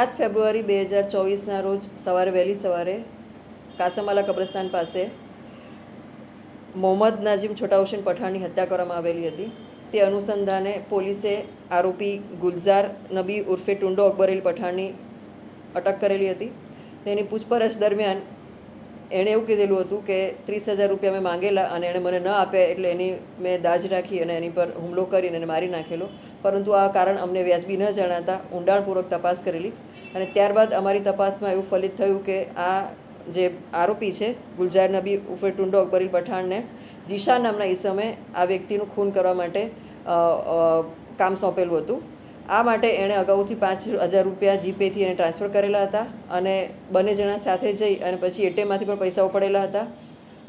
7 ફેબ્રુઆરી 2024ના રોજ વહેલી સવારે કાસમાલા કબ્રસ્તાન પાસે મોહમ્મદ નાજીમ છોટા હુસેન પઠાણની હત્યા કરવામાં આવેલી હતી. તે અનુસંધાને પોલીસે આરોપી ગુલઝાર નબી ઉર્ફે ટુંડો અકબરેલ પઠાણની અટક કરેલી હતી. એની પૂછપરછ દરમિયાન એણે એવું કીધેલું હતું કે 30,000 રૂપિયા મેં માંગેલા અને એણે મને ન આપ્યા, એટલે એની મેં દાજ રાખી અને એની પર હુમલો કરીને એને મારી નાખેલો. પરંતુ આ કારણ અમને વ્યાજબી ન જણાતા ઊંડાણપૂર્વક તપાસ કરેલી અને ત્યારબાદ અમારી તપાસમાં એવું ફલિત થયું કે આ જે આરોપી છે ગુલઝાર નબી ઉર્ફે ટુંડો અકબરેલ પઠાણને જીશાન નામના ઈસમે આ વ્યક્તિનું ખૂન કરવા માટે કામ સોંપેલું હતું. આ માટે એણે અગાઉથી 5,000 રૂપિયા જીપેથી એને ટ્રાન્સફર કરેલા હતા અને બંને જણા સાથે જઈ અને પછી એટીએમમાંથી પણ પૈસા ઉપાડેલા હતા.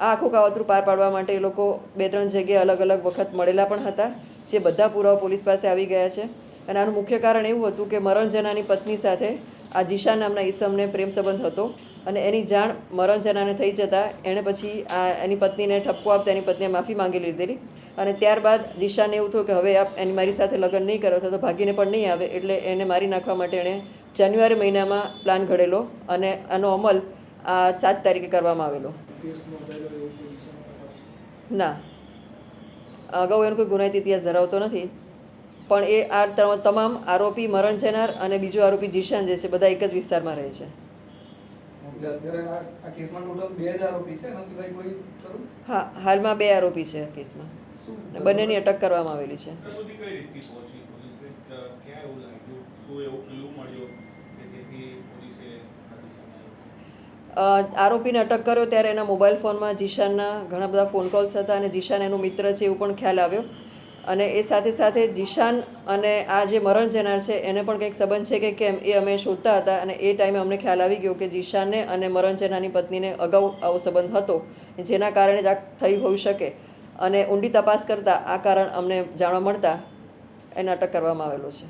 આ આખું કાવતરું પાર પાડવા માટે એ લોકો 2-3 જગ્યાએ અલગ અલગ વખત મળેલા પણ હતા, જે બધા પુરાવા પોલીસ પાસે આવી ગયા છે. અને આનું મુખ્ય કારણ એવું હતું કે મરણ જનાની પત્ની સાથે આ જીશાન નામના ઈસમને પ્રેમ સંબંધ હતો અને એની જાણ મરણ જનાને થઈ જતાં એણે પછી એની પત્નીને ઠપકો આપતા એની પત્નીએ માફી માંગી લીધેલી. અને ત્યારબાદ જીશાને એવું થયું કે હવે એની મારી સાથે લગ્ન નહીં કરો તો ભાગીને પણ નહીં આવે, એટલે એને મારી નાખવા માટે એણે જાન્યુઆરી મહિનામાં પ્લાન ઘડેલો અને આનો અમલ 7 તારીખે કરવામાં આવેલો. ના, અગાઉ એનો કોઈ ગુનાહિત ઇતિહાસ ધરાવતો નથી, પણ એ આ તમામ આરોપી મરણ જનાર અને બીજો આરોપી જીશાન જે છે બધા એક જ વિસ્તારમાં રહે છે. હા, હાલમાં 2 આરોપી છે આ કેસમાં. બંનેની અટક કરવામાં આવેલી છે. આરોપીને અટક કર્યો ત્યારે એના મોબાઈલ ફોનમાં જીશાનના ઘણા બધા ફોન કોલ્સ હતા અને જીશાન એનો મિત્ર છે એવું પણ ખ્યાલ આવ્યો. અને એ સાથે સાથે જીશાન અને આ જે મરણ જનાર છે એને પણ કંઈક સંબંધ છે કે કેમ એ અમે શોધતા હતા અને એ ટાઈમે અમને ખ્યાલ આવી ગયો કે જીશાનને અને મરણ જનારની પત્નીને અગાઉ આવો સંબંધ હતો, જેના કારણે જ આ થઈ હોઈ શકે. અને ઊંડી તપાસ કરતાં આ કારણ અમને જાણવા મળતા એને અટક કરવામાં આવેલો છે.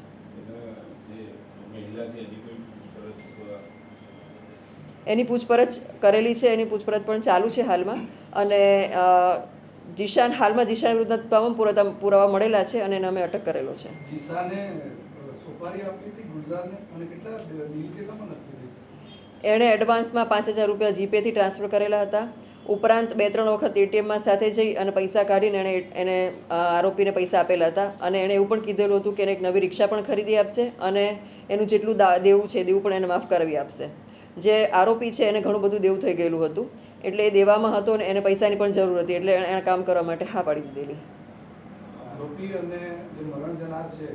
એની પૂછપરછ કરેલી છે, એની પૂછપરછ પણ ચાલુ છે હાલમાં. અને જીશાન વિરુદ્ધના તમામ પુરાવા મળેલા છે અને એને અમે અટક કરેલો છે. એણે એડવાન્સમાં 5,000 રૂપિયા જીપેથી ટ્રાન્સફર કરેલા હતા. ઉપરાંત 2-3 વખત એટીએમમાં સાથે જઈ અને પૈસા કાઢીને એને આરોપીને પૈસા આપેલા હતા. અને એણે એવું પણ કીધેલું હતું કે એને એક નવી રિક્ષા પણ ખરીદી આપશે અને એનું જેટલું દેવું છે દેવું પણ એને માફ કરાવી આપશે. જે આરોપી છે એને ઘણું બધું દેવું થઈ ગયેલું હતું, એટલે એ દેવામાં હતો અને એને પૈસાની પણ જરૂર હતી, એટલે એણે કામ કરવા માટે હા પાડી દીધેલી. આરોપી અને જે મરણ જનાર છે,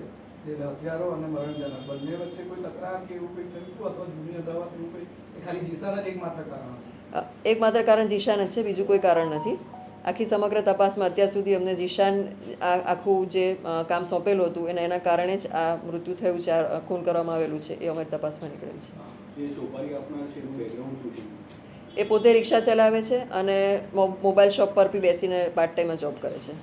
જે હથિયારો અને મરણ જનાર બંને વચ્ચે કોઈ તકરાર કે એવું કંઈ થયું અથવા જૂની અદાવત એવું કંઈ? ખાલી જીશાન જ એકમાત્ર કારણ? એકમાત્ર કારણ જીશાન જ છે, બીજું કોઈ કારણ નથી. આખી સમગ્ર તપાસમાં અત્યાર સુધી અમને જીશાન આખું જે કામ સોંપેલું હતું એના કારણે જ આ મૃત્યુ થયું છે, આ ખૂન કરવામાં આવેલું છે, એ અમારી તપાસમાં નીકળેલ છે. એ પોતે રિક્ષા ચલાવે છે અને મોબાઈલ શોપ પર બી બેસીને પાર્ટ ટાઈમમાં જોબ કરે છે.